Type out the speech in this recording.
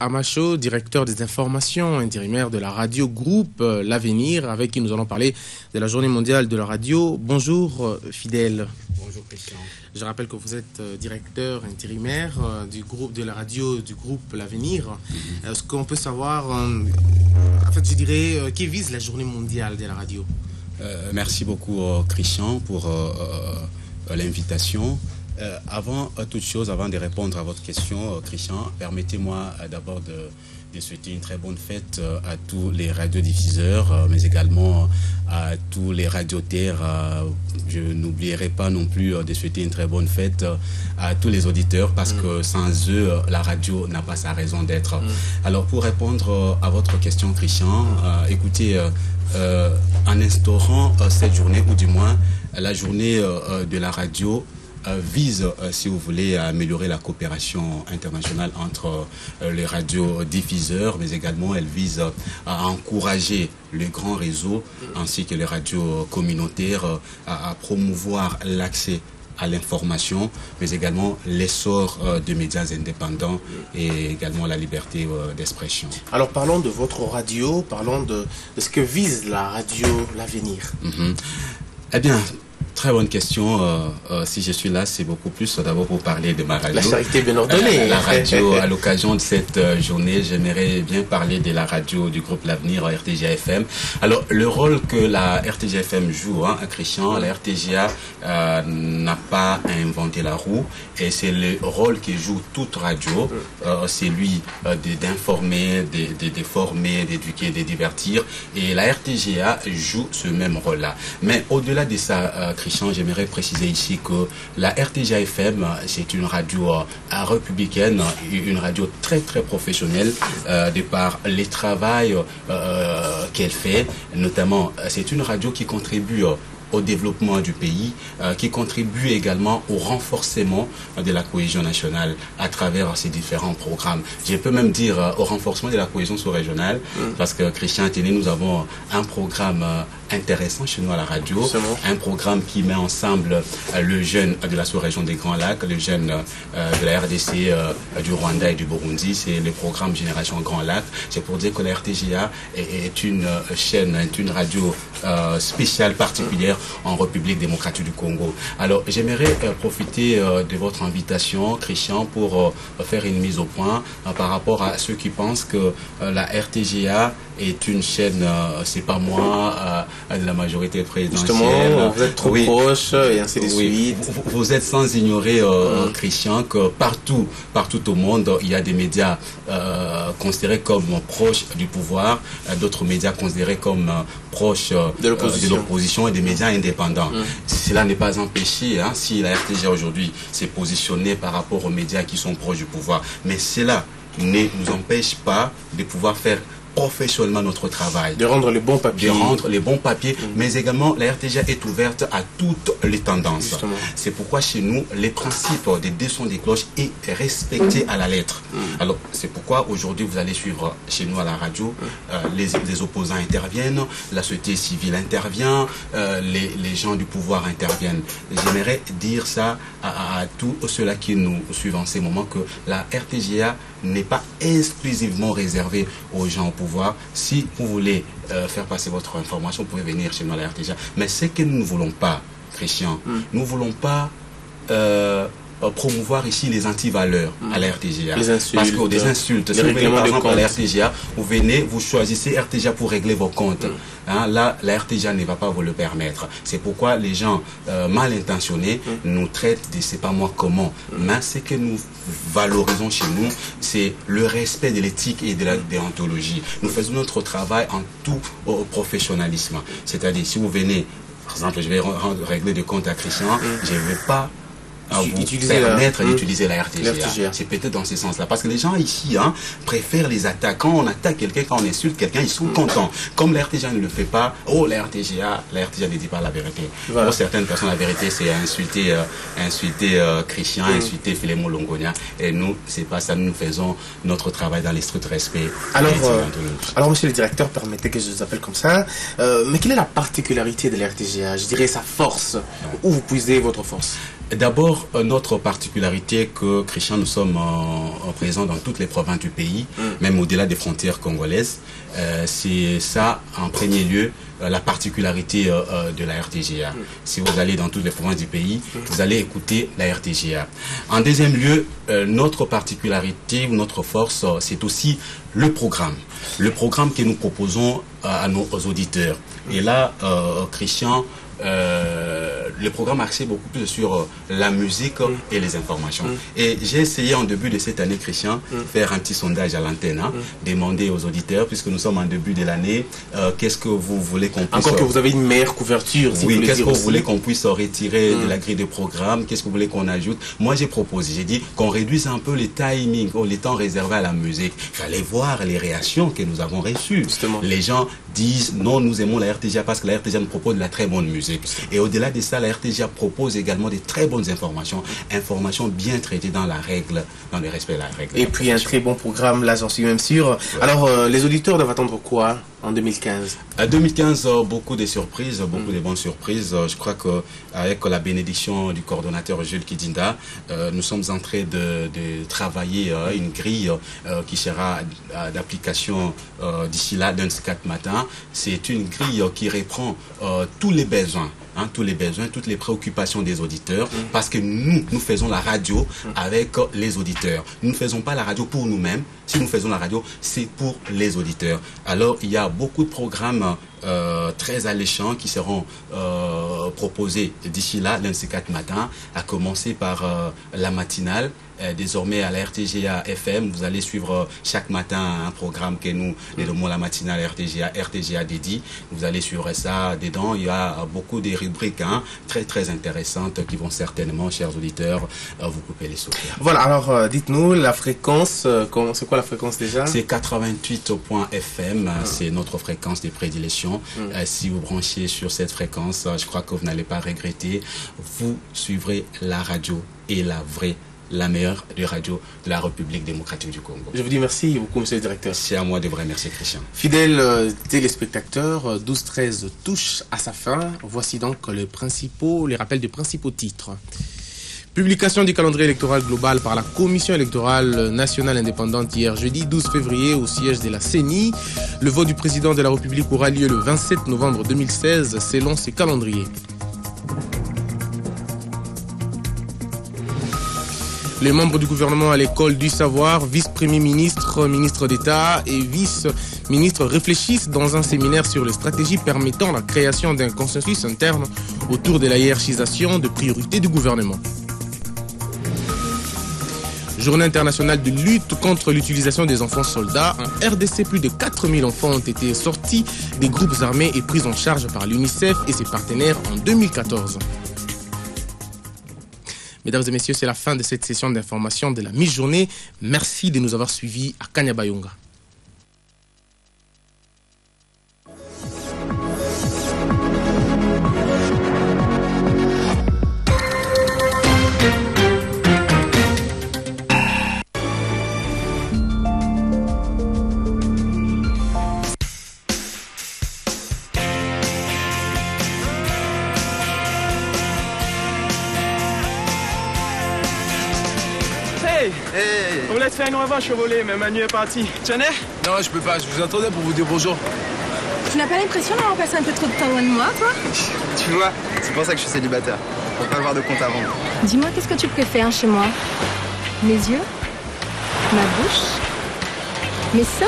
Amacho, directeur des informations intérimaire de la radio groupe L'Avenir, avec qui nous allons parler de la journée mondiale de la radio. Bonjour Fidèle. Bonjour Christian. Je rappelle que vous êtes directeur intérimaire du groupe de la radio du groupe L'Avenir. Est-ce qu'on peut savoir, en fait je dirais, qui vise la journée mondiale de la radio? Merci beaucoup Christian pour l'invitation. Avant toute chose, avant de répondre à votre question, Christian, permettez-moi d'abord de souhaiter une très bonne fête à tous les radiodiffuseurs, mais également à tous les radiotaires. Je n'oublierai pas non plus de souhaiter une très bonne fête à tous les auditeurs, parce que sans eux, la radio n'a pas sa raison d'être. Alors, pour répondre à votre question, Christian, écoutez, en instaurant cette journée, ou du moins la journée de la radio, vise, si vous voulez, à améliorer la coopération internationale entre les radiodiffuseurs, mais également elle vise à encourager les grands réseaux ainsi que les radios communautaires à promouvoir l'accès à l'information, mais également l'essor de médias indépendants et également la liberté d'expression. Alors parlons de votre radio, parlons de ce que vise la radio L'Avenir. Eh bien, très bonne question. Si je suis là, c'est beaucoup plus d'abord pour parler de ma radio. La charité bien ordonnée. La radio, à l'occasion de cette journée, j'aimerais bien parler de la radio du groupe L'Avenir, RTGA FM. Alors, le rôle que la RTGA FM joue, Christian, la RTGA n'a pas inventé la roue, et c'est le rôle que joue toute radio. C'est lui d'informer, de former, d'éduquer, de divertir. Et la RTGA joue ce même rôle-là. Mais au-delà de ça, Christian, j'aimerais préciser ici que la RTGA FM, c'est une radio républicaine, une radio très très professionnelle de par les travail qu'elle fait. Notamment, c'est une radio qui contribue au développement du pays, qui contribue également au renforcement de la cohésion nationale à travers ces différents programmes. Je peux même dire au renforcement de la cohésion sous-régionale, parce que Christian Téné, nous avons un programme intéressant chez nous à la radio, un programme qui met ensemble le jeune de la sous-région des Grands Lacs, le jeune de la RDC, du Rwanda et du Burundi. C'est le programme Génération Grands Lacs. C'est pour dire que la RTGA est une chaîne, est une radio spéciale, particulière en République démocratique du Congo. Alors, j'aimerais profiter de votre invitation, Christian, pour faire une mise au point par rapport à ceux qui pensent que la RTGA est une chaîne, c'est pas moi, de la majorité présidentielle. Justement, vous êtes trop proche et ainsi de suite. Vous êtes sans ignorer, Christian, que partout au monde, il y a des médias considérés comme proches du pouvoir, d'autres médias considérés comme proches de l'opposition et des médias indépendants. Cela n'est pas empêché, si la RTGA aujourd'hui s'est positionnée par rapport aux médias qui sont proches du pouvoir. Mais cela ne nous empêche pas de pouvoir faire professionnellement notre travail. De rendre les bons papiers. Mais également la RTGA est ouverte à toutes les tendances. C'est pourquoi chez nous, les principes des deux sons des cloches est respecté à la lettre. Alors, c'est pourquoi aujourd'hui, vous allez suivre chez nous à la radio, les opposants interviennent, la société civile intervient, les gens du pouvoir interviennent. J'aimerais dire ça à tous ceux-là qui nous suivent en ces moments, que la RTGA n'est pas exclusivement réservée aux gens au pouvoir. Si vous voulez faire passer votre information, vous pouvez venir chez nous à la RTGA. Mais ce que nous ne voulons pas, Christian, nous ne voulons pas promouvoir ici les antivaleurs à la RTGA. Les insultes. Parce que des insultes. Si vous venez par exemple à la RTGA, vous venez, vous choisissez RTGA pour régler vos comptes. Là, la RTGA ne va pas vous le permettre. C'est pourquoi les gens mal intentionnés nous traitent de c'est pas moi comment. Mais ce que nous valorisons chez nous, c'est le respect de l'éthique et de la déontologie. Nous faisons notre travail en tout professionnalisme. C'est-à-dire, si vous venez, par exemple, je vais régler des comptes à Christian, je ne vais pas vous permettre d'utiliser la RTGA. C'est peut-être dans ce sens-là. Parce que les gens ici préfèrent les attaques. Quand on attaque quelqu'un, quand on insulte quelqu'un, ils sont contents. Comme la RTGA ne le fait pas, la RTGA ne dit pas la vérité. Voilà. Pour certaines personnes, la vérité, c'est insulter Christian, insulter Philémon Longonia. Et nous, c'est pas ça. Nous faisons notre travail dans les strict respect. Alors, monsieur le directeur, permettez que je vous appelle comme ça. Mais quelle est la particularité de la RTGA? Je dirais sa force. Où vous puisez votre force? D'abord, notre particularité que Christian, nous sommes présents dans toutes les provinces du pays, même au-delà des frontières congolaises. C'est ça, en premier lieu, la particularité de la RTGA. Si vous allez dans toutes les provinces du pays, vous allez écouter la RTGA. En deuxième lieu, notre particularité, notre force, c'est aussi le programme. Le programme que nous proposons à nos auditeurs. Et là, Christian, le programme axé beaucoup plus sur la musique et les informations. Et j'ai essayé en début de cette année, Christian, faire un petit sondage à l'antenne, demander aux auditeurs, puisque nous sommes en début de l'année, qu'est-ce que vous voulez qu'on puisse... Encore que vous avez une meilleure couverture, si oui, vous qu'est-ce que vous aussi. voulez qu'on puisse retirer de la grille de programme, qu'est-ce que vous voulez qu'on ajoute. Moi, j'ai proposé, j'ai dit qu'on réduise un peu les timings, les temps réservés à la musique. Il fallait voir les réactions que nous avons reçues. Justement. Les gens disent, non, nous aimons la RTGA parce que la RTGA nous propose de la très bonne musique. Et au-delà de ça, la RTGA propose également des très bonnes informations, informations bien traitées dans la règle, dans le respect de la règle. Et puis un très bon programme, là j'en suis même sûr. Ouais. Alors les auditeurs doivent attendre quoi en 2015? En 2015, beaucoup de surprises, beaucoup de bonnes surprises. Je crois qu'avec la bénédiction du coordonnateur Jules Kidinda, nous sommes en train de travailler une grille qui sera d'application d'ici là, d'un 4 matin. C'est une grille qui reprend tous les besoins. Tous les besoins, toutes les préoccupations des auditeurs, parce que nous faisons la radio avec les auditeurs. Nous ne faisons pas la radio pour nous-mêmes. Si nous faisons la radio, c'est pour les auditeurs. Alors, il y a beaucoup de programmes très alléchants qui seront proposés d'ici là, lundi 4 matin, à commencer par la matinale. Désormais à la RTGA FM, vous allez suivre chaque matin un programme que nous nommons la matinale RTGA dédié. Vous allez suivre ça dedans. Il y a beaucoup de rubriques très très intéressantes qui vont certainement, chers auditeurs, vous couper les soupirs. Voilà, alors dites-nous la fréquence, c'est quoi la fréquence déjà? C'est 88.FM, c'est notre fréquence de prédilection. Si vous branchez sur cette fréquence, je crois que vous n'allez pas regretter. Vous suivrez la radio et la meilleure des radios de la République démocratique du Congo. Je vous dis merci beaucoup, monsieur le directeur. C'est à moi de vous remercier, Christian. Fidèles téléspectateurs, 12-13 touche à sa fin. Voici donc les rappels des principaux titres. Publication du calendrier électoral global par la Commission électorale nationale indépendante hier jeudi 12 février au siège de la CENI. Le vote du président de la République aura lieu le 27 novembre 2016 selon ce calendrier. Les membres du gouvernement à l'école du savoir, vice-premier ministre, ministre d'État et vice-ministre réfléchissent dans un séminaire sur les stratégies permettant la création d'un consensus interne autour de la hiérarchisation de priorités du gouvernement. Journée internationale de lutte contre l'utilisation des enfants soldats. En RDC, plus de 4000 enfants ont été sortis des groupes armés et pris en charge par l'UNICEF et ses partenaires en 2014. Mesdames et messieurs, c'est la fin de cette session d'information de la mi-journée. Merci de nous avoir suivis à Kanyabayonga. On voulait te faire une revanche au volet, mais Manu est parti. Tu en es? Non, je peux pas, je vous attendais pour vous dire bonjour. Tu n'as pas l'impression d'avoir passé un peu trop de temps loin de moi, toi? Tu vois, c'est pour ça que je suis célibataire. Pour pas avoir de compte à rendre. Dis-moi, qu'est-ce que tu préfères chez moi? Mes yeux? Ma bouche? Mes seins?